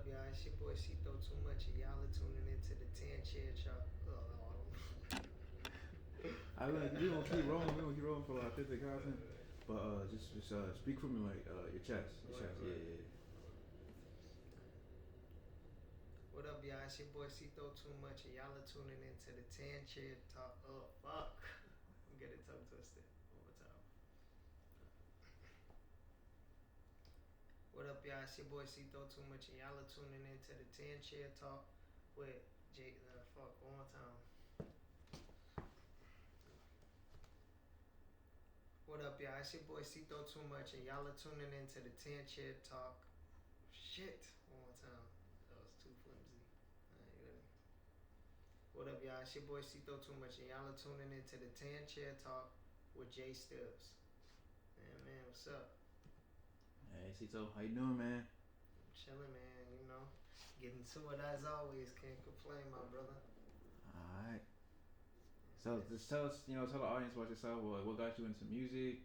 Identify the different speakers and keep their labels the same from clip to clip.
Speaker 1: up, y'all? It's your boy Cito Too Much, and y'all are tuning into the tanChairTalk.
Speaker 2: We gonna keep rolling. We gonna keep rolling for authentic content. But just speak for me like your chest. Yeah.
Speaker 1: What up, y'all? It's your boy Cito Too Much, and y'all are tuning into the tanChairTalk. Oh, fuck. I'm getting tongue twisted. One more time. What up, y'all? It's your boy Cito Too Much, and y'all are tuning into the tanChairTalk with Jake. Fuck, one more time. What up, y'all? It's your boy Cito Too Much, and y'all are tuning into the tanChairTalk. Shit, one more time. That was too flimsy. What up, y'all? It's your boy Cito Too Much, and y'all are tuning into the tanChairTalk with Jay Stills. Man, what's up?
Speaker 2: Hey, Cito, how you doing, man?
Speaker 1: I'm chilling, man. You know, getting to it as always. Can't complain, my brother.
Speaker 2: All right. So just tell us, tell the audience about yourself. What got you into music,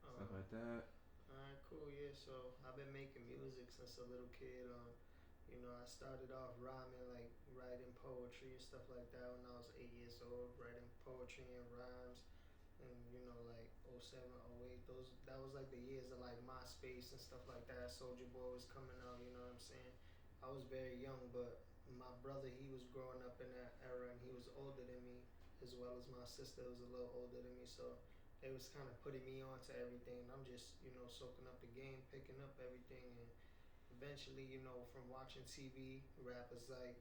Speaker 2: stuff like that.
Speaker 1: Alright, cool. Yeah, so I've been making music since a little kid. I started off rhyming, like writing poetry and stuff like that when I was 8 years old, writing poetry and rhymes. And like 07, 08, that was like the years of like MySpace and stuff like that. Soulja Boy was coming out, you know what I'm saying? I was very young, but my brother, he was growing up in that era, and he was older than me, as well as my sister was a little older than me. So they was kind of putting me on to everything. And I'm just, soaking up the game, picking up everything. And eventually, from watching TV, rappers like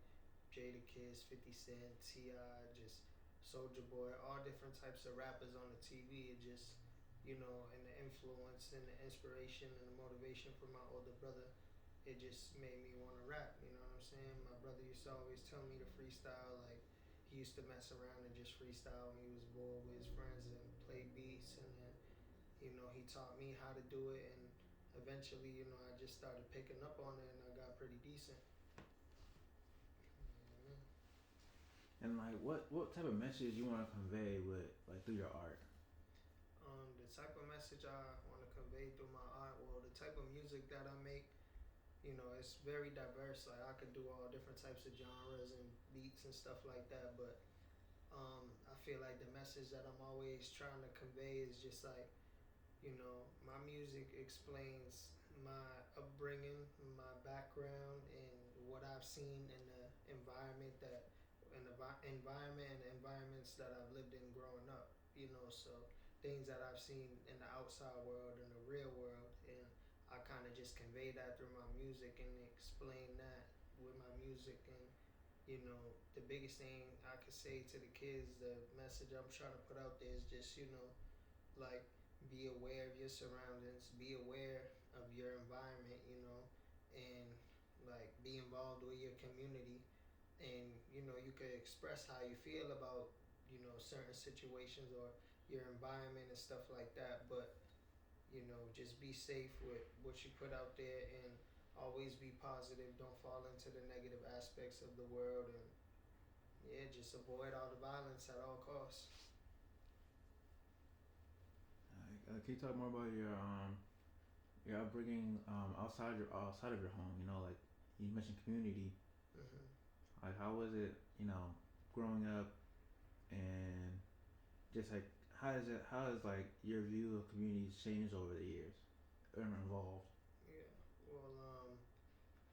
Speaker 1: Jadakiss, 50 Cent, T.I., just Soulja Boy, all different types of rappers on the TV. It just, and the influence and the inspiration and the motivation from my older brother, it just made me want to rap, you know what I'm saying? My brother used to always tell me to freestyle, like he used to mess around and just freestyle when he was bored with his friends and play beats, and then, he taught me how to do it, and eventually, I just started picking up on it, and I got pretty decent.
Speaker 2: And like, what type of message you want to convey with through your art?
Speaker 1: The type of message I want to convey through my art, well, the type of music that I make, it's very diverse. Like I could do all different types of genres and beats and stuff like that. But I feel like the message that I'm always trying to convey is just like, my music explains my upbringing, my background, and what I've seen in the environment and the environments that I've lived in growing up. So things that I've seen in the outside world and the real world, and I kind of just convey that through my music and explain that with my music. And the biggest thing I could say to the kids, the message I'm trying to put out there is just like be aware of your surroundings, be aware of your environment, and like be involved with your community. And you could express how you feel about certain situations or your environment and stuff like that, but just be safe with what you put out there, and always be positive. Don't fall into the negative aspects of the world, and just avoid all the violence at all costs.
Speaker 2: Can you talk more about your upbringing outside of your home? Like you mentioned community.
Speaker 1: Mm-hmm.
Speaker 2: Like how was it? Growing up, and just like how has like your view of communities changed over the years or evolved?
Speaker 1: Yeah. Well,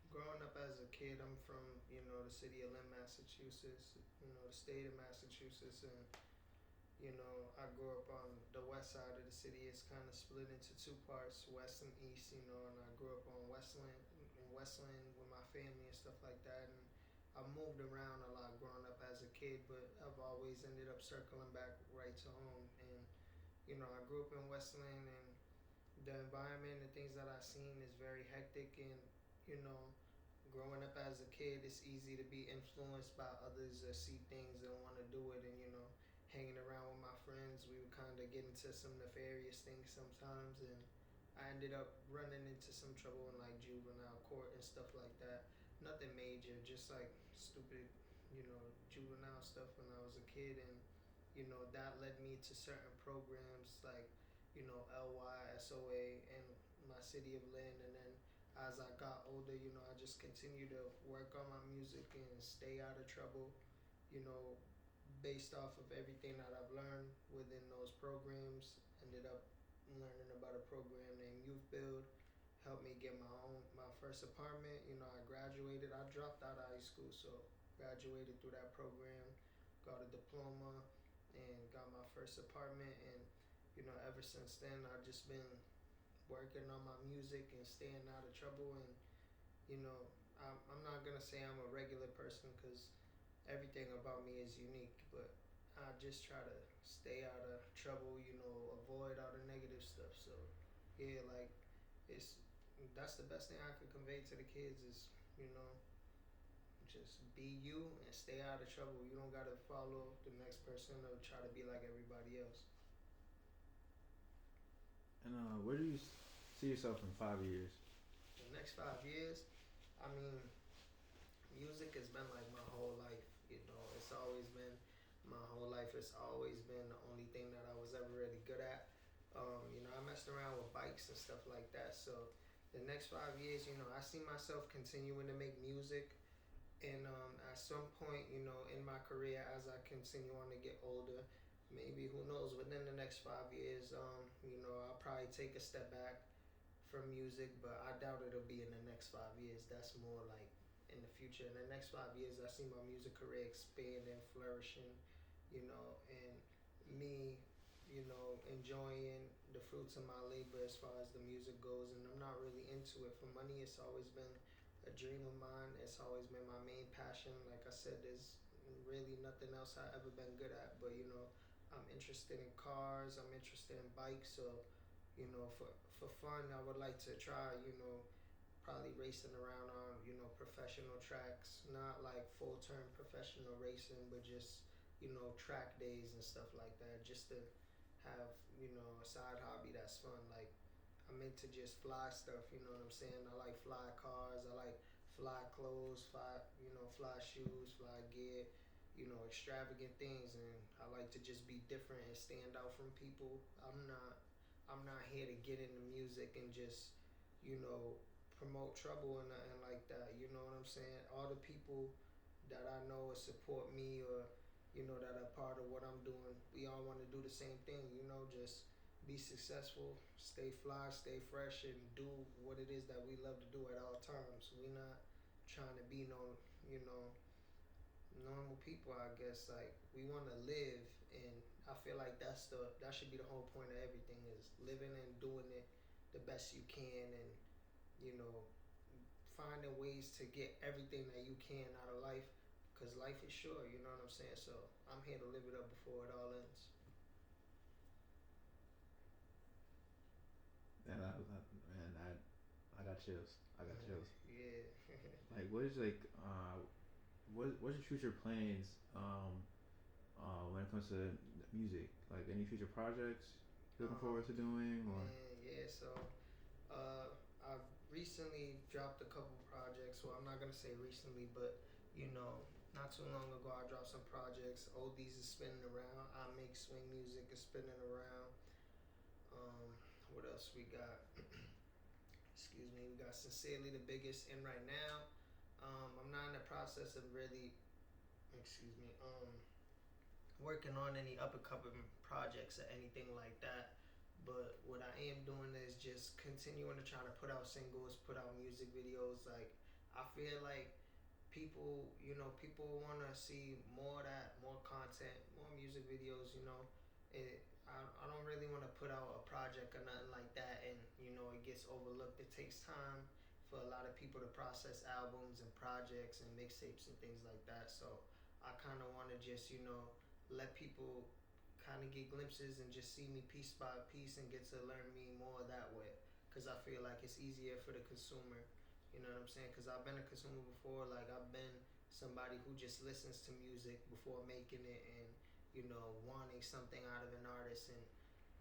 Speaker 1: growing up as a kid, I'm from the city of Lynn, Massachusetts. The state of Massachusetts, and I grew up on the west side of the city. It's kind of split into two parts, west and east, and I grew up on Westland with my family and stuff like that. And I moved around a lot growing up as a kid, but I've always ended up circling back right to home. And, I grew up in Westland, and the environment and things that I've seen is very hectic. And, you know, growing up as a kid, it's easy to be influenced by others or see things and want to do it. And, hanging around with my friends, we would kind of get into some nefarious things sometimes. And I ended up running into some trouble in like juvenile court and stuff like that. Nothing major, just like stupid, juvenile stuff when I was a kid. And, that led me to certain programs like, LYSOA in my city of Lynn. And then as I got older, I just continue to work on my music and stay out of trouble, you know, based off of everything that I've learned within those programs. Ended up learning about a program named Youth Build, helped me get my first apartment. I graduated. I dropped out of high school, so graduated through that program, got a diploma, and got my first apartment. And ever since then, I've just been working on my music and staying out of trouble. And I'm not gonna say I'm a regular person because everything about me is unique, but I just try to stay out of trouble, avoid all the negative stuff. So yeah, like it's that's the best thing I could convey to the kids is, you know, just be you and stay out of trouble. You don't gotta follow the next person or try to be like everybody else.
Speaker 2: And where do you see yourself in 5 years?
Speaker 1: The next 5 years, I mean, music has been like my whole life. It's always been my whole life. It's always been the only thing that I was ever really good at. I messed around with bikes and stuff like that. So the next 5 years, I see myself continuing to make music. And at some point, in my career, as I continue on to get older, maybe who knows, within the next 5 years, I'll probably take a step back from music, but I doubt it'll be in the next 5 years. That's more like in the future. In the next 5 years, I see my music career expanding, flourishing, and me, enjoying the fruits of my labor as far as the music goes. And I'm not really into it for money. It's always been a dream of mine. It's always been my main passion. Like I said, there's really nothing else I've ever been good at. But I'm interested in cars. I'm interested in bikes. So for fun, I would like to try, probably racing around on, professional tracks, not like full term professional racing, but just, track days and stuff like that, just to have, a side hobby that's fun. Like, I'm into just fly stuff, you know what I'm saying? I like fly cars, I like fly clothes, fly shoes, fly gear, extravagant things. And I like to just be different and stand out from people. I'm not here to get into music and just, promote trouble and nothing like that. You know what I'm saying? All the people that I know or support me or, that are part of what I'm doing, we all want to do the same thing, just be successful, stay fly, stay fresh, and do what it is that we love to do at all times. We're not trying to be no, normal people, I guess. Like, we want to live, and I feel like that should be the whole point of everything, is living and doing it the best you can. And you know finding ways to get everything that you can out of life, because life is short, you know what I'm saying? So I'm here to live it up before it all ends.
Speaker 2: And I got chills. I got chills.
Speaker 1: Yeah.
Speaker 2: Like, what is like, what's your future plans? When it comes to music, like any future projects you're looking forward to doing, or?
Speaker 1: Yeah. So, I've recently dropped a couple projects. Well, I'm not gonna say recently, but not too long ago, I dropped some projects. Oldies is spinning around. I make swing music is spinning around. What else we got? Excuse me. We got Sincerely the Biggest in right now. I'm not in the process of really, excuse me, working on any up and coming projects or anything like that. But what I am doing is just continuing to try to put out singles, put out music videos. Like, I feel like people want to see more of that, more content, more music videos. I don't really want to put out a project or nothing like that, and it gets overlooked. It takes time for a lot of people to process albums and projects and mixtapes and things like that. So I kind of want to just let people kind of get glimpses and just see me piece by piece and get to learn me more that way, because I feel like it's easier for the consumer. You know what I'm saying? Because I've been a consumer before. Like, I've been somebody who just listens to music before making it, and wanting something out of an artist and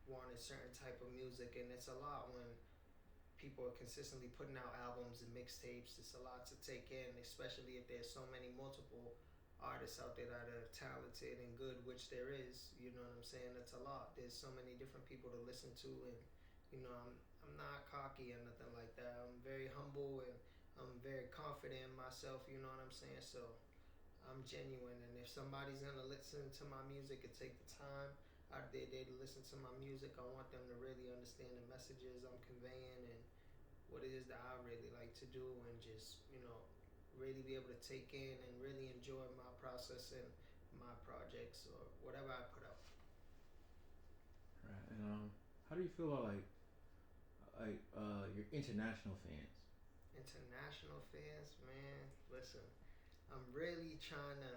Speaker 1: wanting certain type of music. And it's a lot when people are consistently putting out albums and mixtapes. It's a lot to take in, especially if there's so many multiple artists out there that are talented and good, which there is. You know what I'm saying? It's a lot. There's so many different people to listen to, and I'm I'm not cocky or nothing like that. I'm very humble and I'm very confident in myself. You know what I'm saying? So I'm genuine, and if somebody's gonna listen to my music and take the time out of their day to listen to my music, I want them to really understand the messages I'm conveying and what it is that I really like to do, and just really be able to take in and really enjoy my process and my projects or whatever I put out.
Speaker 2: Right. And how do you feel about your international fans?
Speaker 1: International fans, man, listen, I'm really trying to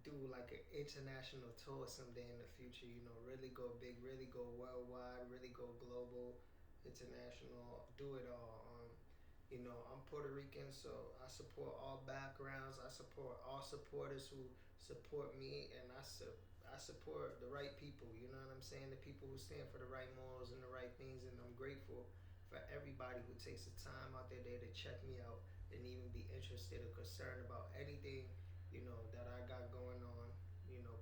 Speaker 1: do like an international tour someday in the future. Really go big, really go worldwide, really go global, international, do it all. I'm Puerto Rican, so I support all backgrounds. I support all supporters who support me, and I support the right people. You know what I'm saying? The people who stand for the right morals and the right things, and I'm grateful for everybody who takes the time out their day to check me out and even be interested or concerned about anything that I got going on.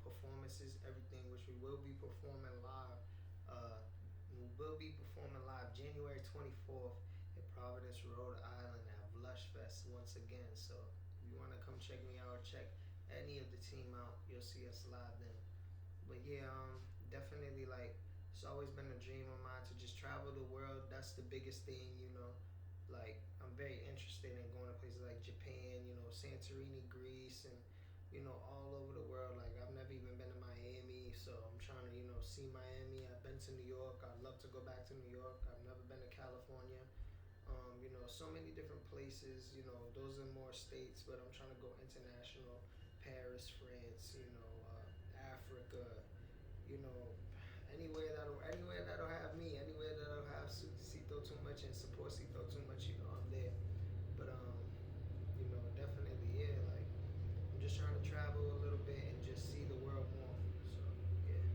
Speaker 1: Performances, everything, which we will be performing live. We will be performing live January 24th in Providence, Rhode Island at Blush Fest once again. So if you want to come check me out, check any of the team out, you'll see us live then. But yeah, definitely, like, it's always been a dream of mine to just travel the world. That's the biggest thing. Like, I'm very interested in going to places like Japan, Santorini, Greece, and all over the world. Like, I've never even been to Miami, so I'm trying to see Miami. I've been to New York. I'd love to go back to New York. I've never been to California. So many different places. Those are more states, but I'm trying to go international. Paris, France. Africa. You know, anywhere that'll have me. Anywhere that'll have Cito too much and support Cito too much. I'm there. But definitely, yeah. Like, I'm just trying to travel a little bit and just see the world more. So yeah,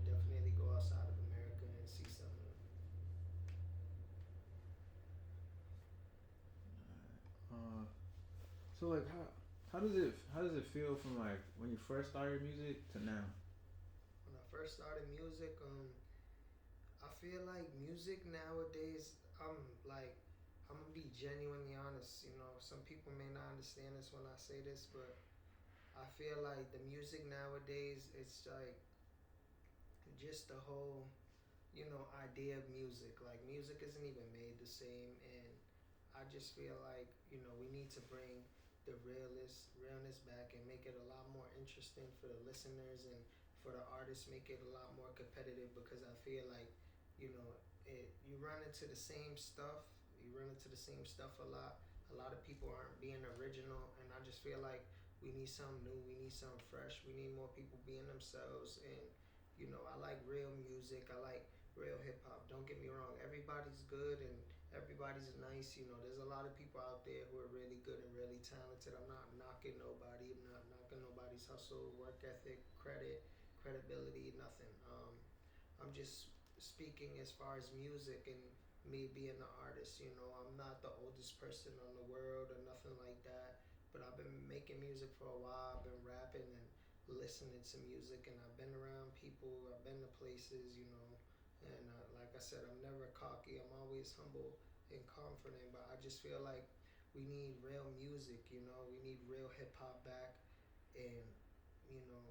Speaker 1: definitely go outside of America and see something.
Speaker 2: Uh, so like how does it feel from like when you first started music to now?
Speaker 1: When I first started music, I feel like music nowadays. Like, I'm gonna be genuinely honest. Some people may not understand this when I say this, but I feel like the music nowadays, it's like just the whole idea of music. Like, music isn't even made the same, and I just feel like we need to bring the realness back and make it a lot more interesting for the listeners and for the artists. Make it a lot more competitive, because I feel like you run into the same stuff. You run into the same stuff a lot. A lot of people aren't being original, and I just feel like we need something new. We need something fresh. We need more people being themselves, and I like real music. I like real hip hop. Don't get me wrong. Everybody's good and everybody's nice. There's a lot of people out there who are really good and really talented. I'm not knocking nobody. I'm not knocking nobody's hustle, work ethic, credibility, nothing. I'm just speaking as far as music and me being the artist. I'm not the oldest person on the world or nothing like that, but I've been making music for a while. I've been rapping and listening to music, and I've been around people. I've been to places. And like I said, I'm never cocky. I'm always humble and confident. But I just feel like we need real music. We need real hip hop back, and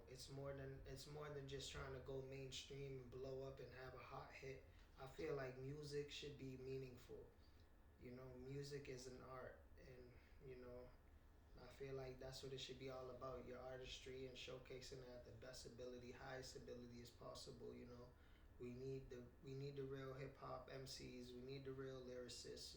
Speaker 1: it's more than just trying to go mainstream and blow up and have a hot hit. I feel like music should be meaningful. Music is an art, and I feel like that's what it should be all about. Your artistry and showcasing it at the best ability, highest ability as possible. We need the real hip hop MCs. We need the real lyricists.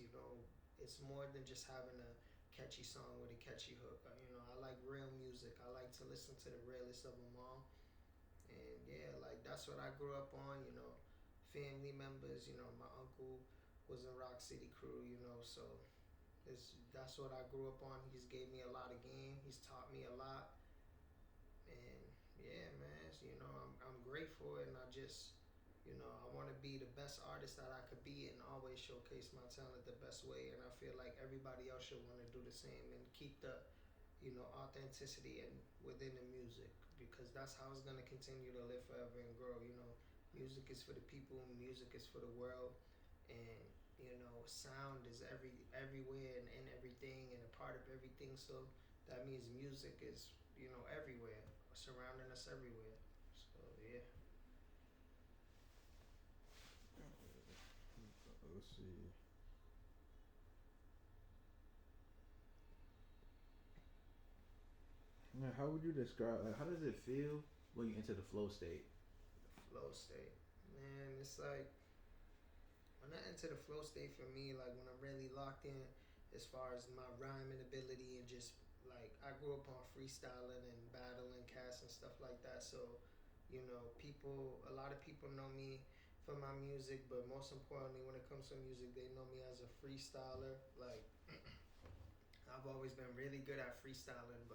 Speaker 1: It's more than just having a catchy song with a catchy hook. I like real music. I like to listen to the realest of them all. And yeah, like, that's what I grew up on. Family members. My uncle was in Rock City Crew. So that's what I grew up on. He's gave me a lot of game. He's taught me a lot, and yeah, man. I'm grateful, and I want to be the best artist that I could be, and always showcase my talent the best way. And I feel like everybody else should want to do the same and keep the authenticity and within the music, because that's how it's gonna continue to live forever and grow. Music is for the people. Music is for the world. and sound is everywhere and in everything and a part of everything. So that means music is everywhere, surrounding us everywhere. So yeah.
Speaker 2: Let's see. Yeah, how would you describe? Like, how does it feel when you enter the flow state?
Speaker 1: Flow state, man, it's like when I enter the flow state, for me, like when I'm really locked in as far as my rhyming ability, and just like I grew up on freestyling and battling cats and stuff like that. So a lot of people know me for my music, but most importantly, when it comes to music, they know me as a freestyler. Like I've always been really good at freestyling, but